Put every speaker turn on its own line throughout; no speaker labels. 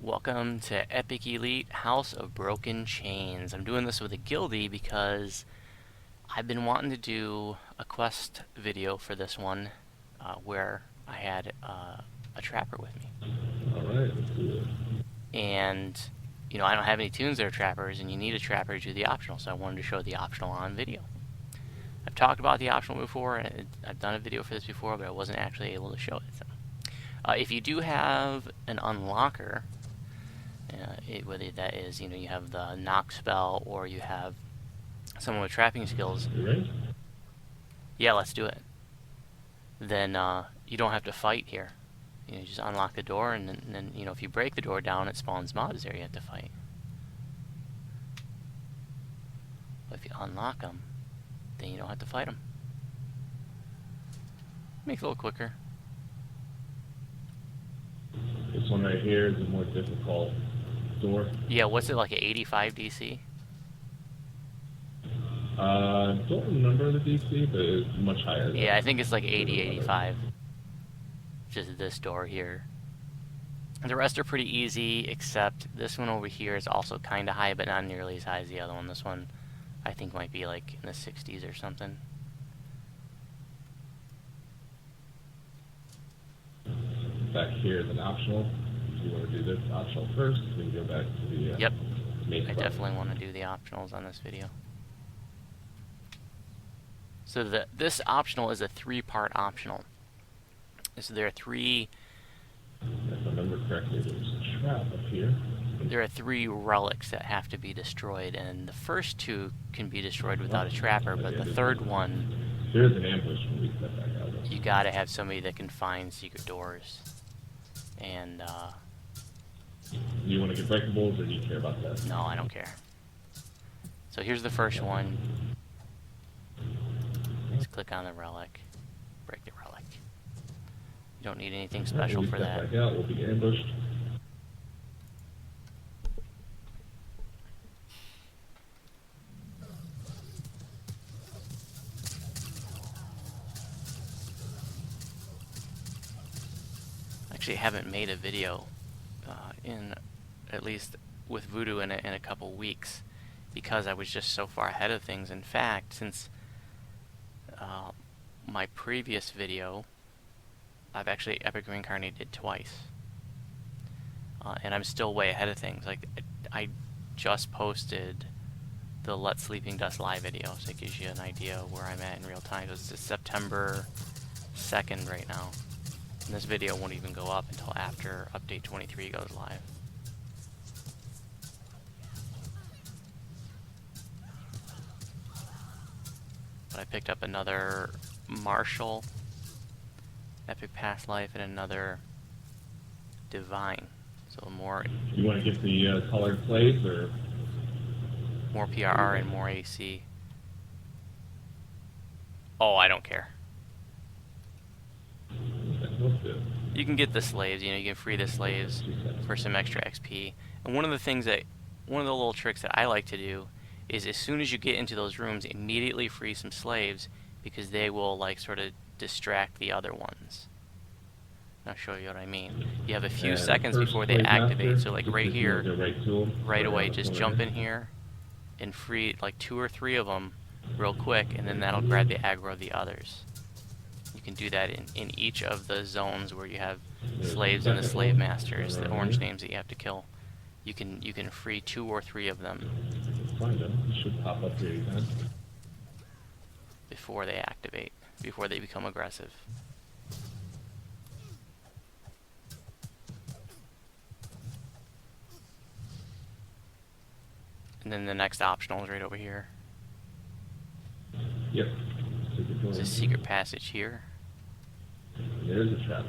Welcome to Epic Elite House of Broken Chains. I'm doing this with a guildie because I've been wanting to do a quest video for this one where I had a trapper with me.
Alright, let's do it.
And, you know, I don't have any tunes that are trappers, and you need a trapper to do the optional, so I wanted to show the optional on video. I've talked about the optional before, and I've done a video for this before, but I wasn't actually able to show it. So. If you do have an unlocker, whether that is, you know, you have the knock spell or you have someone with trapping skills.
You ready?
Yeah, let's do it. Then you don't have to fight here. You know, just unlock the door, and then you know, if you break the door down, it spawns mobs there you have to fight. But if you unlock them, then you don't have to fight them. Makes it a little quicker.
This one right here is a more difficult door.
Yeah, what's it, like an 85 DC?
Don't remember the DC, but it's much higher.
Yeah, I think it's like 80, 85. Just this door here. The rest are pretty easy, except this one over here is also kind of high, but not nearly as high as the other one. This one, I think, might be like in the 60s or something.
Back here is an optional. If you want to do this optional first, we can go back to the
Yep,
main
I
quest.
definitely want to do the optionals on this video. So this optional is a 3-part optional. So there are three.
If I remember correctly, there's a trap up here.
There are 3 relics that have to be destroyed, and the first 2 can be destroyed without a trapper, but the third one,
There's an ambush when we step back out.
you gotta have somebody that can find secret doors. And
Do you want to get breakables, or do you care about that?
no, I don't care. So here's the first one. Just click on the relic, break the relic. You don't need anything special for that.
When we step back out, we'll be ambushed.
Actually, haven't made a video in, at least with Voodoo, in a couple weeks, because I was just so far ahead of things. In fact, since my previous video, I've actually epic reincarnated twice, and I'm still way ahead of things. Like, I just posted the Let Sleeping Dust live video, so it gives you an idea of where I'm at in real time. It's September 2nd right now. And this video won't even go up until after update 23 goes live. But I picked up another Martial, Epic Past Life, and another Divine. So more
You want to get the colored plates, or
more PRR and more AC. Oh, I don't care.
what's this?
You can get the slaves, you know, you can free the slaves for some extra XP. And one of the little tricks that I like to do is, as soon as you get into those rooms, immediately free some slaves, because they will, like, sort of distract the other ones. I'll show you what I mean. You have a few seconds before they activate, so like right here, right away, just jump in here and free like 2 or 3 of them real quick, and then that'll grab the aggro of the others. You can do that in each of the zones where you have slaves and the slave masters, the orange names that you have to kill. You can free 2 or 3 of them.
Find them. It should pop up here again.
Before they activate, before they become aggressive. And then the next optional is right over here.
Yep.
There's a secret passage here.
There's a trap.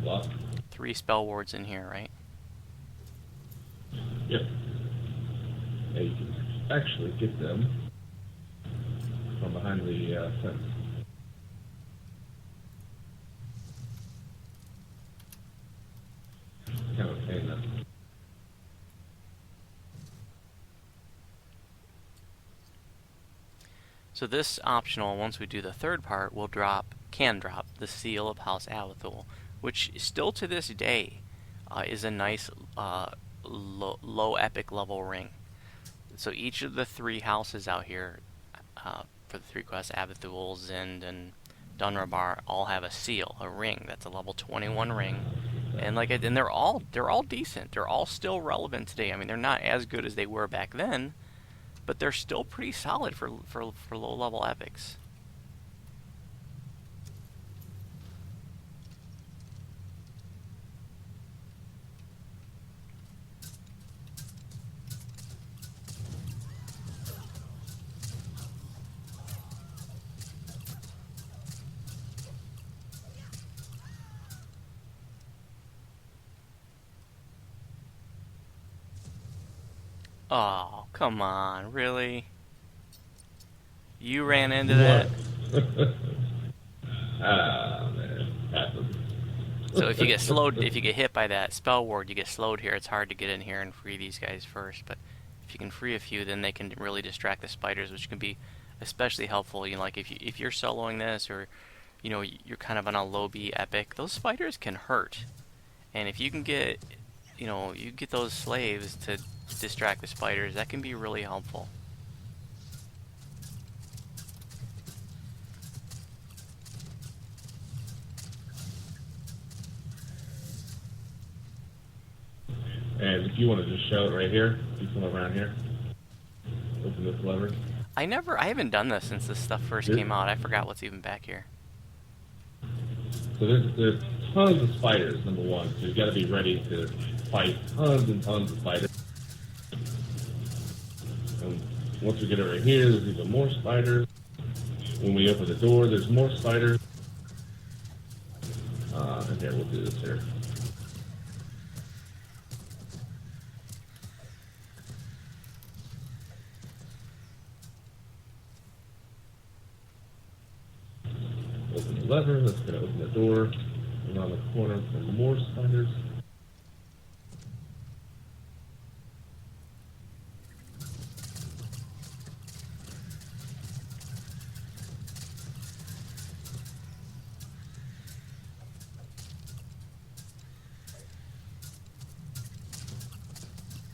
Lock.
3 spell wards in here, right?
Yep. Yeah, you can actually get them from behind the fence. Kind of a pain that.
So this optional, once we do the third part, will can drop the Seal of House Avithoul, which still to this day is a nice low epic level ring. So each of the 3 houses out here for the 3 quests, Avithoul, Zind, and Dunrabar, all have a seal, a ring that's a level 21 ring, and and they're all decent. They're all still relevant today. I mean, they're not as good as they were back then, but they're still pretty solid for low level epics. Oh, come on, really? You ran into that?
Ah, man, happens.
So if you get slowed, if you get hit by that spell ward, you get slowed here. It's hard to get in here and free these guys first, but if you can free a few, then they can really distract the spiders, which can be especially helpful. You know, like if you're soloing this, or you know, you're kind of on a low B epic, those spiders can hurt. And if you can get, you know, you get those slaves to distract the spiders, that can be really helpful.
And if you want to just show it right here, you come around here, open this lever.
I haven't done this since this stuff first came out. I forgot what's even back here.
So there's tons of spiders, number one, so you got to be ready to fight tons and tons of spiders. And once we get over here, there's even more spiders. When we open the door, there's more spiders. And here, we'll do this here. Open the lever, that's going to open the door. And on the corner, there's more spiders.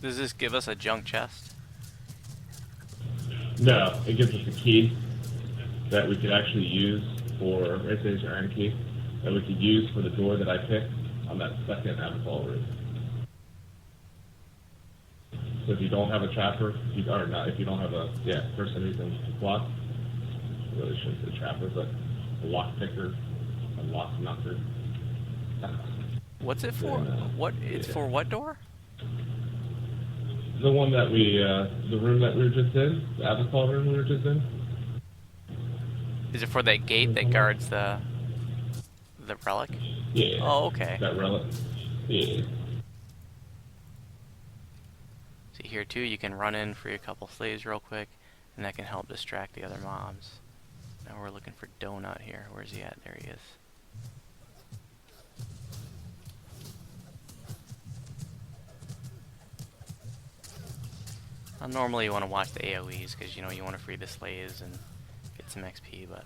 Does this give us a junk chest?
No, it gives us a key that we could actually use for, right there's your iron key, that we could use for the door that I picked on that second Avithoul room. So if you don't have a trapper, if you don't have a person who can block, really shouldn't say trapper, but a lock picker, a lock knocker.
What's it for? For what door?
The one that the room that we were just in, the Avithoul room we were just in.
Is it for that gate that guards the relic?
Yeah.
Oh, okay.
That relic. Yeah.
See here too, you can run in, free a couple slaves real quick, and that can help distract the other mobs. Now we're looking for Donut here. Where's he at? There he is. Normally you want to watch the AoEs because you know you want to free the slaves and get some XP, but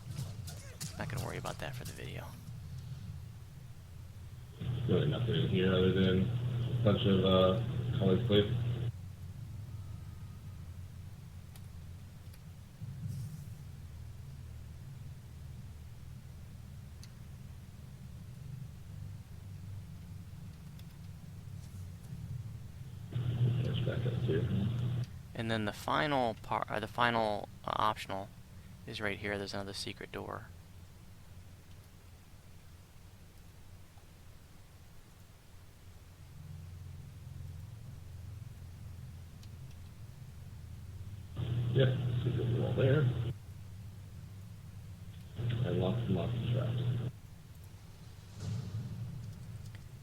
I'm not gonna worry about that for the video.
Really nothing in here other than a bunch of colored slaves. Back up too.
And then the final part, or the final optional, is right here. There's another secret door.
Yep, secret wall there. And lots and lots of traps.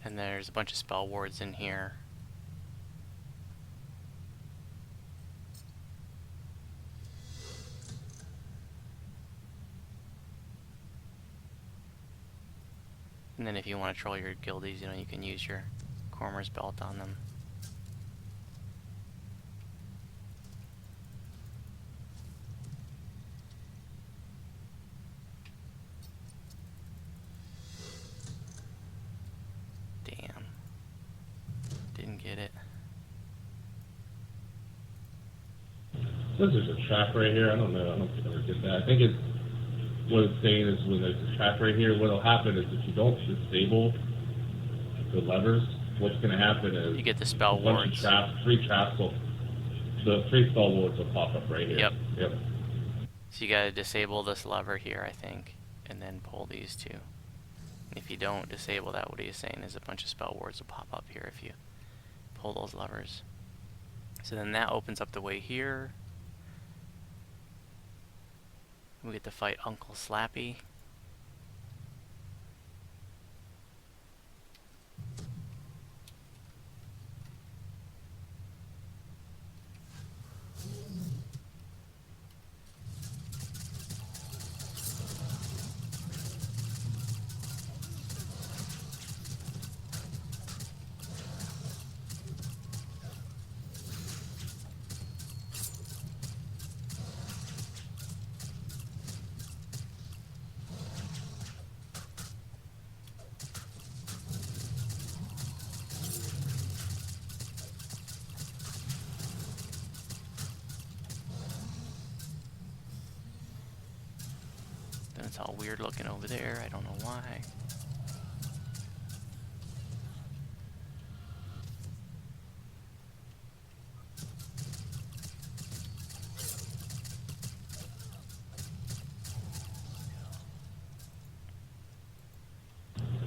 And there's a bunch of spell wards in here. And then if you want to troll your guildies, you know, you can use your Cormer's belt on them. Damn. Didn't get it.
Says there's a trap right here. I don't know. I don't think I ever did that. I think it's what it's saying is when there's a trap right here, what'll happen is if you don't disable the levers, what's going to happen is
You get the spell
a bunch
wards.
of traps, three traps will, the three spell wards will pop up right here.
Yep.
Yep.
So you gotta disable this lever here, I think, and then pull these two. If you don't disable that, what he's saying is a bunch of spell wards will pop up here if you pull those levers. So then that opens up the way here. We get to fight Uncle Slappy. Then it's all weird looking over there. I don't know why.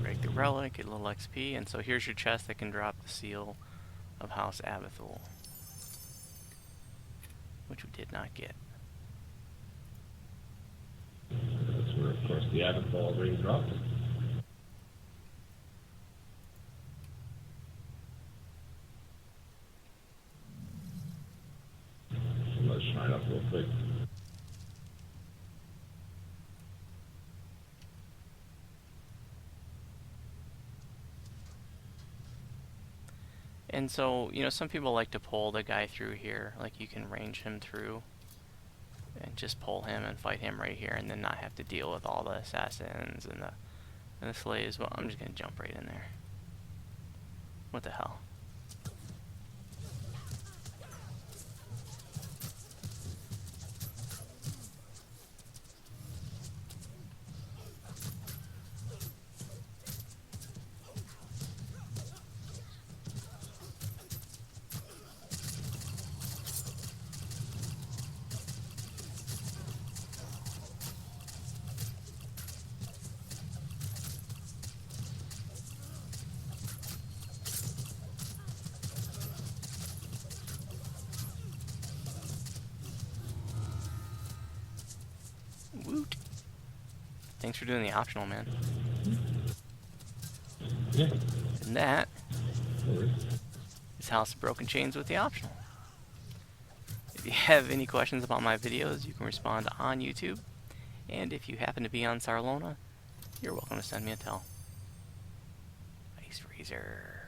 Break the relic, get a little XP, and so here's your chest that can drop the Seal of House Avithoul, which we did not get.
That's where, of course, the Avithoul ring dropped. Let's shine up real quick.
And so, you know, some people like to pull the guy through here, like you can range him through and just pull him and fight him right here and then not have to deal with all the assassins and the slaves. Well, I'm just gonna jump right in there. What the hell? Woot. Thanks for doing the optional, man.
Yeah.
And that
No worries.
is House of Broken Chains with the optional. If you have any questions about my videos, you can respond on YouTube. And if you happen to be on Sarlona, you're welcome to send me a tell. Ice Razor.